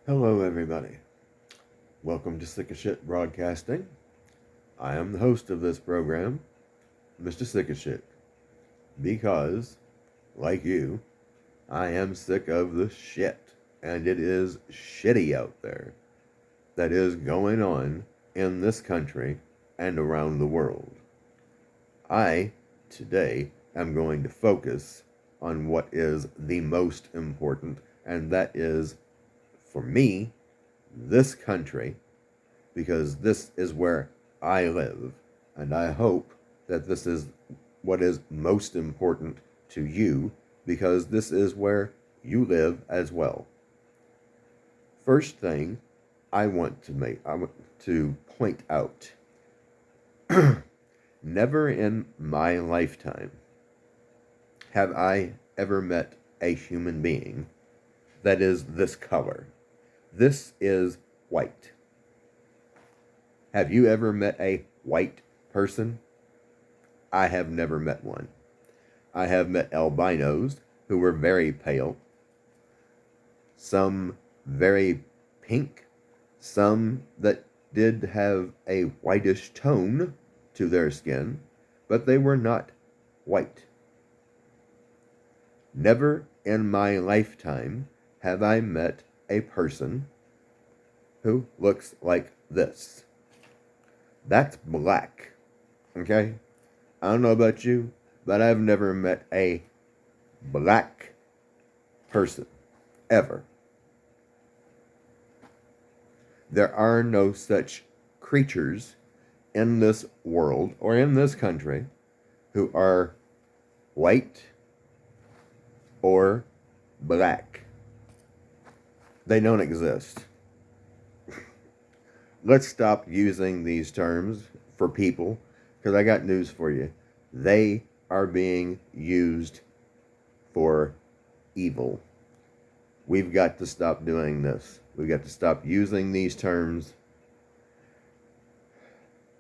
Hello, everybody. Welcome to Sick of Shit Broadcasting. I am the host of this program, Mr. Sick of Shit, because, like you, I am sick of the shit, and it is shitty out there that is going on in this country and around the world. I, today, am going to focus on what is the most important, and that is, for me, this country, because this is where I live, and I hope that this is what is most important to you, because this is where you live as well. First thing I want to point out, never in my lifetime have I ever met a human being that is this color. This is white. Have you ever met a white person? I have never met one. I have met albinos who were very pale, some very pink, some that did have a whitish tone to their skin, but they were not white. Never in my lifetime have I met a person who looks like this. That's black. Okay? I don't know about you, but I've never met a black person. Ever. There are no such creatures in this world or in this country who are white or black. They don't exist. Let's stop using these terms for people, because I got news for you. They are being used for evil. We've got to stop doing this. We've got to stop using these terms.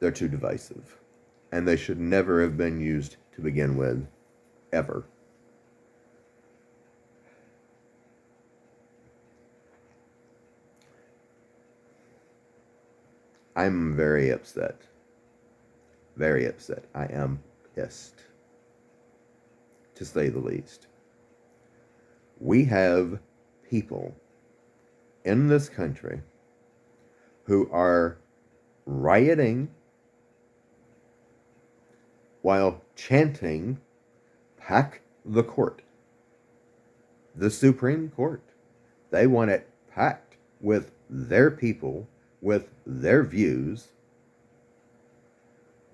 They're too divisive. And they should never have been used to begin with, ever. I'm very upset. Very upset. I am pissed, to say the least. We have people in this country who are rioting while chanting, "Pack the court." The Supreme Court. They want it packed with their people, with their views.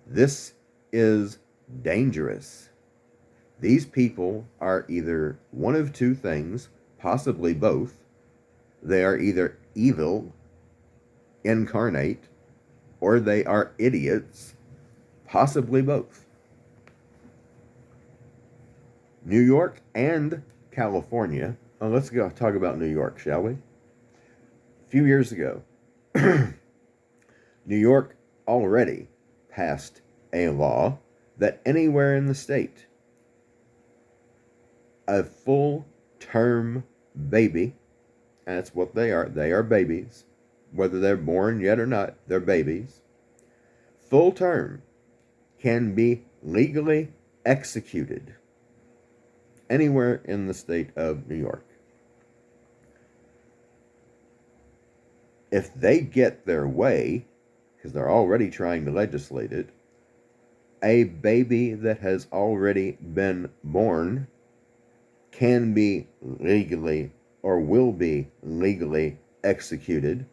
This is dangerous. These people are either one of two things, possibly both. They are either evil incarnate, or they are idiots, possibly both. New York and California. Let's go talk about New York, shall we? A few years ago, New York already passed a law that anywhere in the state, a full-term baby, and that's what they are babies, whether they're born yet or not, they're babies, full term can be legally executed anywhere in the state of New York. If they get their way, because they're already trying to legislate it, a baby that has already been born can be legally or will be legally executed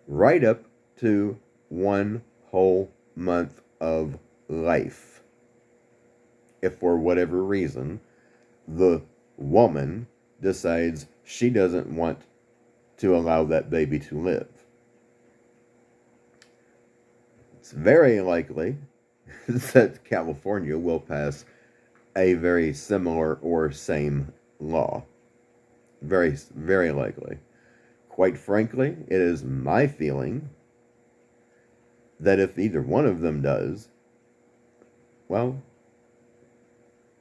right up to 1 whole month of life. If for whatever reason the woman decides she doesn't want to allow that baby to live. It's very likely that California will pass a very similar or same law. Very, very likely. Quite frankly, it is my feeling that if either one of them does, well,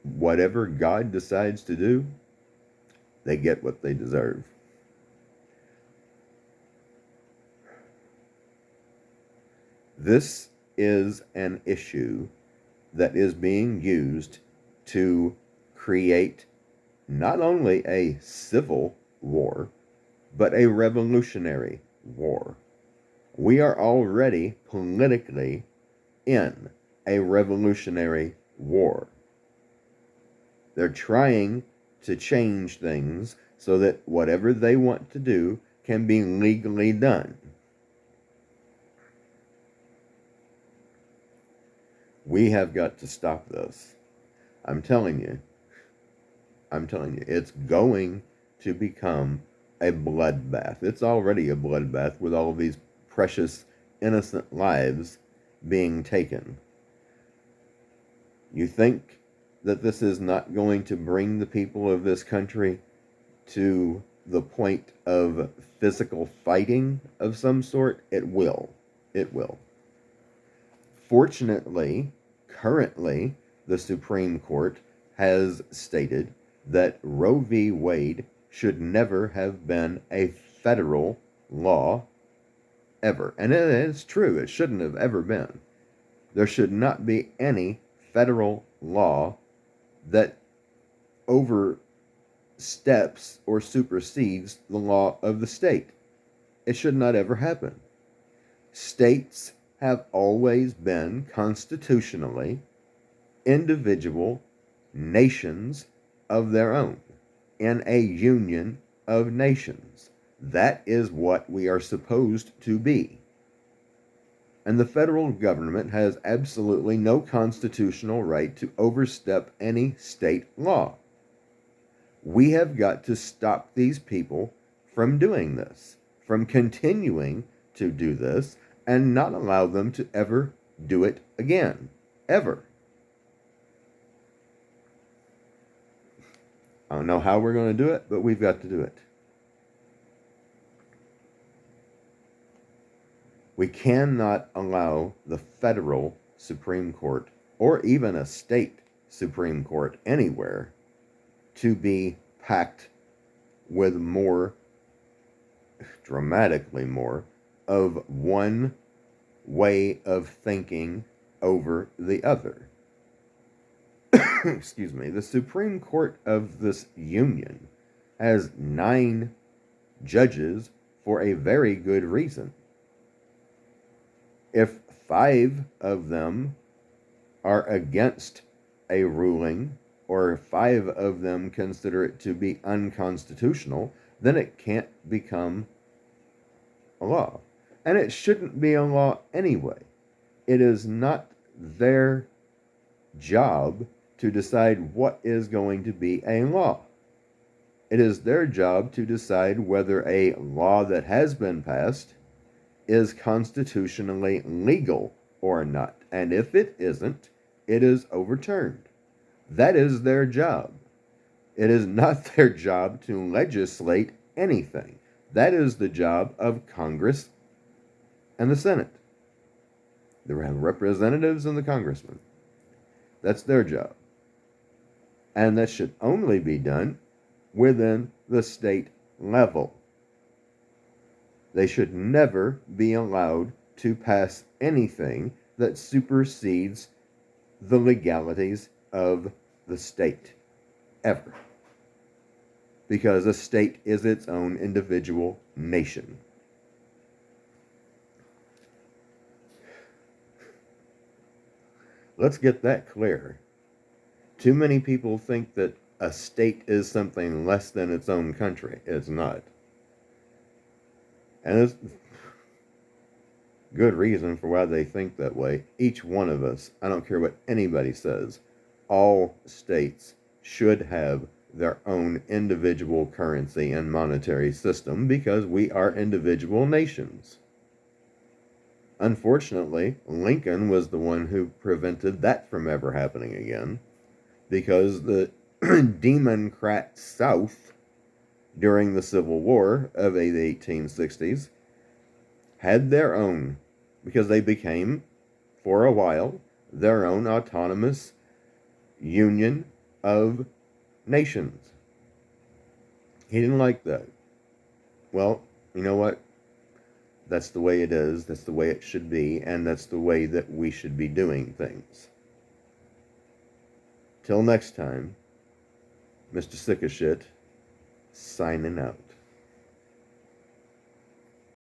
whatever God decides to do, they get what they deserve. This is an issue that is being used to create not only a civil war, but a revolutionary war. We are already politically in a revolutionary war. They're trying to change things so that whatever they want to do can be legally done. We have got to stop this. I'm telling you, it's going to become a bloodbath. It's already a bloodbath with all of these precious, innocent lives being taken. You think that this is not going to bring the people of this country to the point of physical fighting of some sort? It will. It will. Fortunately, currently, the Supreme Court has stated that Roe v. Wade should never have been a federal law ever. And it's true, it shouldn't have ever been. There should not be any federal law that oversteps or supersedes the law of the state. It should not ever happen. States have always been constitutionally individual nations of their own in a union of nations. That is what we are supposed to be. And the federal government has absolutely no constitutional right to overstep any state law. We have got to stop these people from doing this, from continuing to do this, and not allow them to ever do it again. Ever. I don't know how we're going to do it, but we've got to do it. We cannot allow the federal Supreme Court, or even a state Supreme Court anywhere, to be packed with more, dramatically more, of one way of thinking over the other. Excuse me. The Supreme Court of this union has 9 judges for a very good reason. If 5 of them are against a ruling, or 5 of them consider it to be unconstitutional, then it can't become a law. And it shouldn't be a law anyway. It is not their job to decide what is going to be a law. It is their job to decide whether a law that has been passed is constitutionally legal or not. And if it isn't, it is overturned. That is their job. It is not their job to legislate anything. That is the job of Congress and the Senate. The representatives and the congressmen. That's their job. And that should only be done within the state level. They should never be allowed to pass anything that supersedes the legalities of the state. Ever. Because a state is its own individual nation. Let's get that clear. Too many people think that a state is something less than its own country. It's not. And there's good reason for why they think that way. Each one of us, I don't care what anybody says, all states should have their own individual currency and monetary system because we are individual nations. Unfortunately, Lincoln was the one who prevented that from ever happening again, because the Democrat South during the Civil War of the 1860s had their own, because they became, for a while, their own autonomous union of nations. He didn't like that. Well, you know what? That's the way it is, that's the way it should be, and that's the way that we should be doing things. Till next time, Mr. Sick of Shit, signing out.